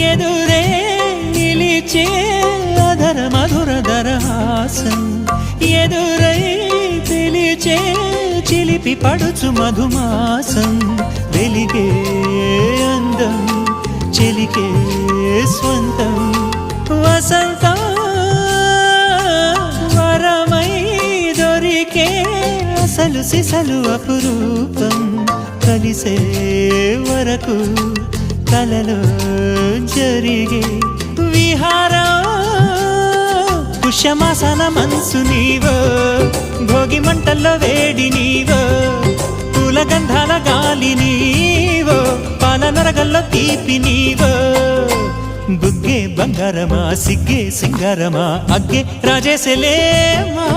ఎదురే నిలిచే అధర మధుర దరహాసం ఎదురై పిలిచే చిలిపి పడుచు మధుమాసం వెలిగే అందం చెలికే స్వంతం వసంతం వరమై దొరికే అసలు సిసలు అపురూపం కలిసే వరకు కలలో జరిగే విహారం పుష్యమాసన మనసు నీవో భోగి మంటల్లో వేడి నీవో పూల గంధాల గాలి నీవో పాల నరగల్లో తీపి నీవో బుగ్గే బంగారమా సిగ్గే సింగారమా అగ్గే రాజేసలేమా